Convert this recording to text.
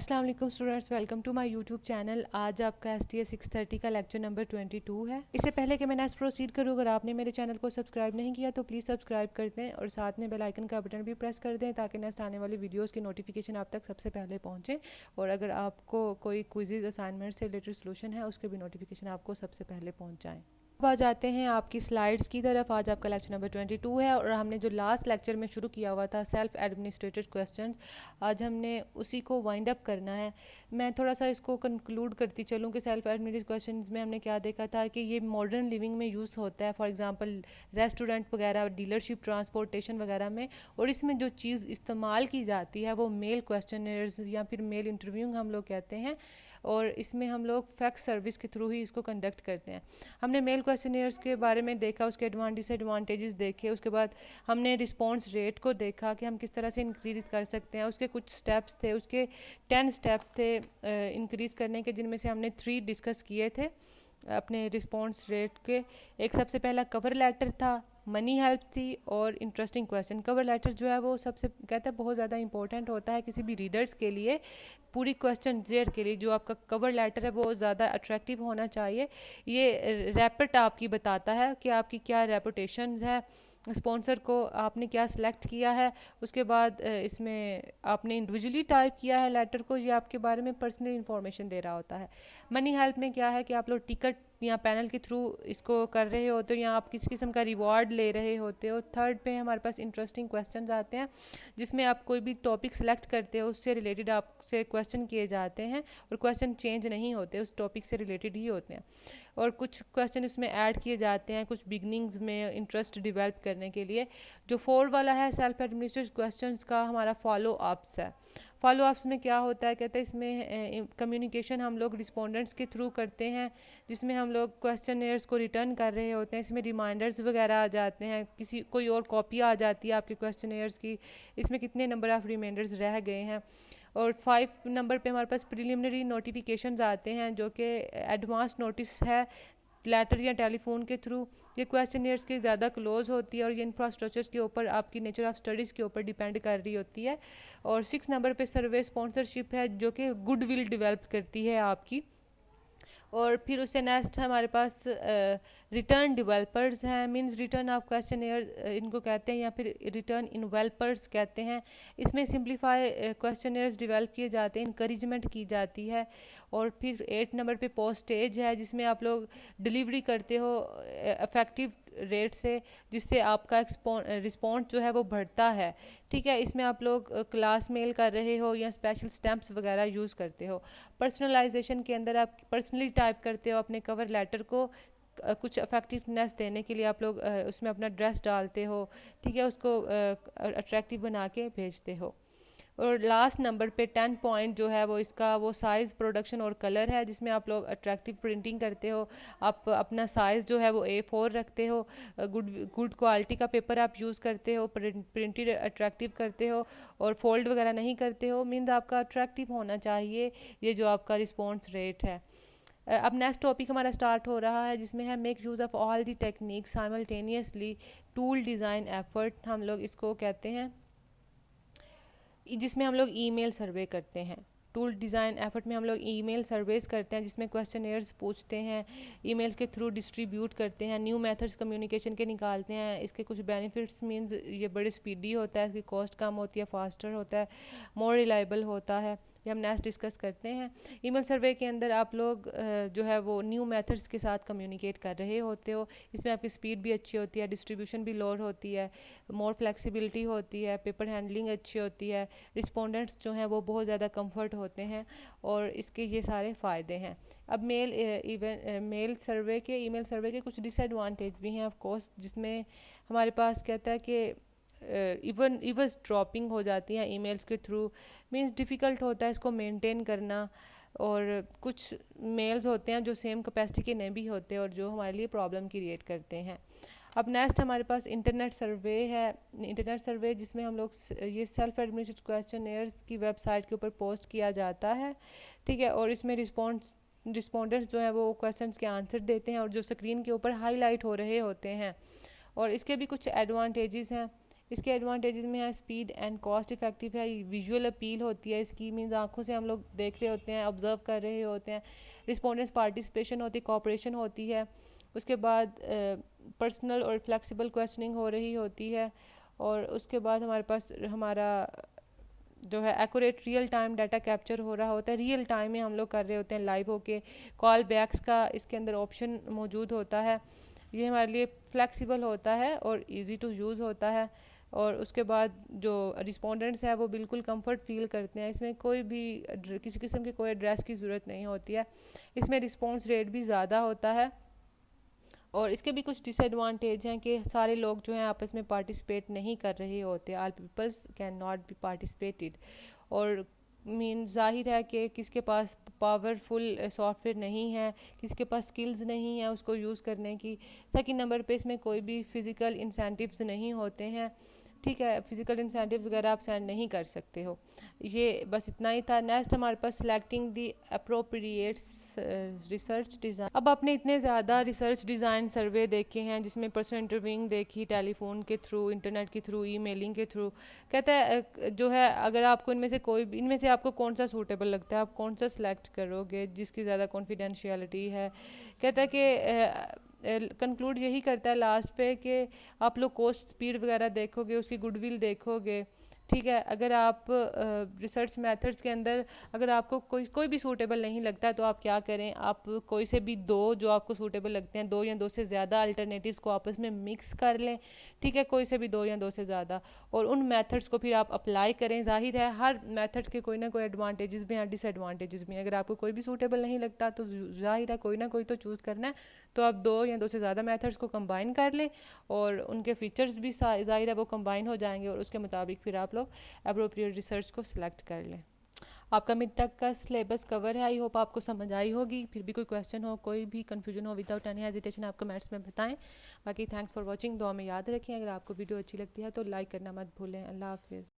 अस्सलाम वालेकुम students, welcome to my YouTube channel. आज आपका STS 630 का लेक्चर नंबर 22 है। इससे पहले कि मैं नेक्स्ट प्रोसीड करूँ, अगर आपने मेरे चैनल को सब्सक्राइब नहीं किया तो प्लीज़ सब्सक्राइब कर दें और साथ में बेल आइकन का बटन भी प्रेस कर दें ताकि नेक्स्ट आने वाली वीडियोस की नोटिफिकेशन आप तक सबसे पहले पहुँचे। और अगर आपको कोई क्विज़ असाइनमेंट से रिलेटेड सोल्यूशन है उसके भी नोटिफिकेशन आपको सबसे पहले पहुँच जाएँ। अब आ जाते हैं आपकी स्लाइड्स की तरफ। आज आपका लेक्चर नंबर 22 है और हमने जो लास्ट लेक्चर में शुरू किया हुआ था सेल्फ एडमिनिस्ट्रेटेड क्वेश्चंस, आज हमने उसी को वाइंड अप करना है। मैं थोड़ा सा इसको कंक्लूड करती चलूँ कि सेल्फ एडमिनिस्ट्रेटेड क्वेश्चंस में हमने क्या देखा था कि ये मॉडर्न लिविंग में यूज़ होता है, फॉर एग्जांपल रेस्टोरेंट वगैरह, डीलरशिप, ट्रांसपोर्टेशन वगैरह में। और इसमें जो चीज़ इस्तेमाल की जाती है वो मेल क्वेश्चनर्स या फिर मेल इंटरव्यूइंग हम लोग कहते हैं, और इसमें हम लोग फैक्स सर्विस के थ्रू ही इसको कंडक्ट करते हैं। हमने मेल क्वेश्चनियर्स के बारे में देखा, उसके डिसएडवांटेजेस देखे, उसके बाद हमने रिस्पॉन्स रेट को देखा कि हम किस तरह से इंक्रीज कर सकते हैं। उसके कुछ स्टेप्स थे, उसके 10 स्टेप थे इंक्रीज करने के, जिनमें से हमने 3 डिस्कस किए थे अपने रिस्पॉन्स रेट के। एक सबसे पहला कवर लेटर था, मनी हेल्प थी और इंटरेस्टिंग क्वेश्चन। कवर लेटर जो है वो सबसे कहते हैं बहुत ज़्यादा इंपॉर्टेंट होता है किसी भी रीडर्स के लिए, पूरी क्वेश्चन जेर के लिए। जो आपका कवर लेटर है वो ज़्यादा अट्रैक्टिव होना चाहिए। ये रेपट आपकी बताता है कि आपकी क्या रेपुटेशन है, स्पॉन्सर को आपने क्या सिलेक्ट किया है। उसके बाद इसमें आपने इंडिविजुअली टाइप किया है लेटर को, ये आपके बारे में पर्सनल इंफॉर्मेशन दे रहा होता है। मनी हेल्प में क्या है कि आप लोग टिकट या पैनल के थ्रू इसको कर रहे होते हो या आप किस किस्म का रिवॉर्ड ले रहे होते हो। थर्ड पे हमारे पास इंटरेस्टिंग क्वेश्चंस आते हैं, जिसमें आप कोई भी टॉपिक सेलेक्ट करते हो उससे रिलेटेड आपसे क्वेश्चन किए जाते हैं और क्वेश्चन चेंज नहीं होते, उस टॉपिक से रिलेटेड ही होते हैं। और कुछ क्वेश्चन इसमें ऐड किए जाते हैं कुछ बिगनिंग्स में इंटरेस्ट डेवलप करने के लिए। जो 4 वाला है सेल्फ एडमिनिस्ट्रेटेड क्वेश्चंस का, हमारा फॉलो अप्स है। फॉलो अप्स में क्या होता है, कहते हैं इसमें कम्युनिकेशन हम लोग रिस्पोंडेंट्स के थ्रू करते हैं, जिसमें हम लोग क्वेश्चनर्स को रिटर्न कर रहे होते हैं। इसमें रिमाइंडर्स वगैरह आ जाते हैं, किसी कोई और कॉपी आ जाती है आपके क्वेश्चनर्स की, इसमें कितने नंबर ऑफ रिमाइंडर्स रह गए हैं। और 5 नंबर पे हमारे पास प्रिलिमिनरी नोटिफिकेशंस आते हैं, जो कि एडवांस नोटिस है लेटर या टेलीफोन के थ्रू। ये क्वेश्चनियर्स की ज़्यादा क्लोज होती है और ये इंफ्रास्ट्रक्चर्स के ऊपर, आपकी नेचर ऑफ स्टडीज़ के ऊपर डिपेंड कर रही होती है। और 6 नंबर पे सर्वे स्पॉन्सरशिप है, जो कि गुड विल डिवेल्प करती है आपकी। और फिर उससे नेक्स्ट हमारे पास रिटर्न डिवेलपर्स हैं, मींस रिटर्न ऑफ क्वेश्चनियर इनको कहते हैं, या फिर रिटर्न इन्वेलपर्स कहते हैं। इसमें सिंप्लीफाई क्वेश्चनियर्स डिवेल्प किए जाते हैं, इंकरेजमेंट की जाती है। और फिर 8 नंबर पे पोस्टेज है, जिसमें आप लोग डिलीवरी करते हो इफेक्टिव रेट से, जिससे आपका रिस्पॉन्स जो है वो बढ़ता है। ठीक है, इसमें आप लोग क्लास मेल कर रहे हो या स्पेशल स्टैम्प्स वगैरह यूज़ करते हो। पर्सनलाइजेशन के अंदर आप पर्सनली टाइप करते हो अपने कवर लेटर को, कुछ इफेक्टिवनेस देने के लिए आप लोग उसमें अपना ड्रेस डालते हो। ठीक है, उसको अट्रैक्टिव बना के भेजते हो। और लास्ट नंबर पे 10 पॉइंट जो है वो इसका वो साइज़, प्रोडक्शन और कलर है, जिसमें आप लोग अट्रैक्टिव प्रिंटिंग करते हो। आप अपना साइज़ जो है वो A4 रखते हो, गुड क्वालिटी का पेपर आप यूज़ करते हो, प्रिंटेड अट्रैक्टिव करते हो और फोल्ड वगैरह नहीं करते हो। मीन्स आपका अट्रैक्टिव होना चाहिए ये जो आपका रिस्पॉन्स रेट है। अब नेक्स्ट टॉपिक हमारा स्टार्ट हो रहा है, जिसमें है make use of all the technique simultaneously tool design effort, हम लोग इसको कहते हैं, जिसमें हम लोग ईमेल सर्वे करते हैं। टूल डिज़ाइन एफर्ट में हम लोग ईमेल सर्वेस करते हैं, जिसमें क्वेश्चनर्स पूछते हैं, ईमेल के थ्रू डिस्ट्रीब्यूट करते हैं, न्यू मेथड्स कम्युनिकेशन के निकालते हैं। इसके कुछ बेनिफिट्स मींस ये बड़े स्पीडी होता है, इसकी कॉस्ट कम होती है, फास्टर होता है, मोर रिलायबल होता है। ये हम नेक्स्ट डिस्कस करते हैं। ईमेल सर्वे के अंदर आप लोग जो है वो न्यू मेथड्स के साथ कम्युनिकेट कर रहे होते हो। इसमें आपकी स्पीड भी अच्छी होती है, डिस्ट्रीब्यूशन भी लोअर होती है, मोर फ्लेक्सिबिलिटी होती है, पेपर हैंडलिंग अच्छी होती है, रिस्पोंडेंट्स जो हैं वो बहुत ज़्यादा कंफर्ट होते हैं, और इसके ये सारे फ़ायदे हैं। अब मेल सर्वे के, ईमेल सर्वे के कुछ डिसएडवांटेज भी हैं ऑफ कोर्स, जिसमें हमारे पास कहता है कि इवज ड्रॉपिंग हो जाती हैं ईमेल्स के थ्रू, मींस डिफ़िकल्ट होता है इसको मेंटेन करना। और कुछ मेल्स होते हैं जो सेम कैपेसिटी के नहीं भी होते और जो हमारे लिए प्रॉब्लम क्रिएट करते हैं। अब नेक्स्ट हमारे पास इंटरनेट सर्वे है। इंटरनेट सर्वे जिसमें हम लोग ये सेल्फ एडमिनिस्ट्रेटेड क्वेश्चनर्स की वेबसाइट के ऊपर पोस्ट किया जाता है। ठीक है, और इसमें रिस्पोंडेंट्स जो है वो क्वेश्चंस के आंसर देते हैं और जो स्क्रीन के ऊपर हाईलाइट हो रहे होते हैं। और इसके भी कुछ एडवांटेजेस हैं। इसके एडवांटेजेस में है स्पीड एंड कॉस्ट इफेक्टिव है, विजुअल अपील होती है इसकी, मीन्स आंखों से हम लोग देख रहे होते हैं, ऑब्जर्व कर रहे होते हैं, रिस्पोंडेंट्स पार्टिसिपेशन होती है, कोऑपरेशन होती है, उसके बाद पर्सनल और फ्लेक्सिबल क्वेश्चनिंग हो रही होती है, और उसके बाद हमारे पास हमारा जो है accurate real time data capture हो रहा होता है, रियल टाइम में हम लोग कर रहे होते हैं लाइव होके, कॉल बैक्स का इसके अंदर ऑप्शन मौजूद होता है, ये हमारे लिए फ्लेक्सिबल होता है और इजी टू यूज़ होता है, और उसके बाद जो रिस्पोंडेंट्स हैं वो बिल्कुल कंफर्ट फील करते हैं, इसमें कोई भी किसी किस्म की कोई एड्रेस की ज़रूरत नहीं होती है, इसमें रिस्पॉन्स रेट भी ज़्यादा होता है, और इसके भी कुछ डिसएडवांटेज हैं कि सारे लोग जो हैं आपस में पार्टिसिपेट नहीं कर रहे होते, all peoples can not be participated, और मीन जाहिर है कि किसके पास पावरफुल सॉफ्टवेयर नहीं है, किसके पास स्किल्स नहीं है उसको यूज़ करने की। सेकंड नंबर पे इसमें कोई भी फ़िज़िकल इंसेंटिव्स नहीं होते हैं, ठीक है, फिजिकल इंसेंटिव्स वगैरह आप सेंड नहीं कर सकते हो। ये बस इतना ही था। नेक्स्ट हमारे पास सिलेक्टिंग दी अप्रोप्रिएट्स रिसर्च डिज़ाइन। अब आपने इतने ज़्यादा रिसर्च डिज़ाइन सर्वे देखे हैं जिसमें पर्सनल इंटरव्यूइंग देखी, टेलीफोन के थ्रू, इंटरनेट के थ्रू, ईमेलिंग के थ्रू, कहता है जो है अगर आपको इनमें से कोई इनमें से आपको कौन सा सूटेबल लगता है, आप कौन सा सिलेक्ट करोगे जिसकी ज़्यादा कॉन्फिडेंशियलिटी है। कहता है कि कंक्लूड यही करता है लास्ट पे कि आप लोग कोस्ट स्पीड वगैरह देखोगे, उसकी गुडविल देखोगे, ठीक है। अगर आप रिसर्च मेथड्स के अंदर अगर आपको कोई भी सूटेबल नहीं लगता तो आप क्या करें, आप कोई से भी दो जो आपको सूटेबल लगते हैं, दो या दो से ज़्यादा अल्टरनेटिव्स को आपस में मिक्स कर लें, ठीक है, कोई से भी दो या दो से ज़्यादा, और उन मेथड्स को फिर आप अप्लाई करें। जाहिर है हर मेथड के कोई ना कोई एडवांटेजेस भी हैं, डिसएडवांटेजेस भी हैं। अगर आपको कोई भी सूटेबल नहीं लगता तो जाहिर है कोई ना कोई तो चूज़ करना है, तो आप दो या दो से ज़्यादा मेथड्स को कंबाइन कर लें और उनके फीचर्स भी ज़ाहिर है वो कंबाइन हो जाएंगे, और उसके मुताबिक फिर आप लोग अप्रोप्रिएट रिसर्च को सिलेक्ट कर लें। आपका मिड तक का सिलेबस कवर है, आई होप आपको समझ आई होगी। फिर भी कोई क्वेश्चन हो, कोई भी कन्फ्यूजन हो, विदाउट एनी हेजिटेशन आप कमेंट्स में बताएं। बाकी थैंक्स फॉर वॉचिंग, दुआ में याद रखें। अगर आपको वीडियो अच्छी लगती है तो लाइक करना मत भूलें। अल्लाह हाफिज़।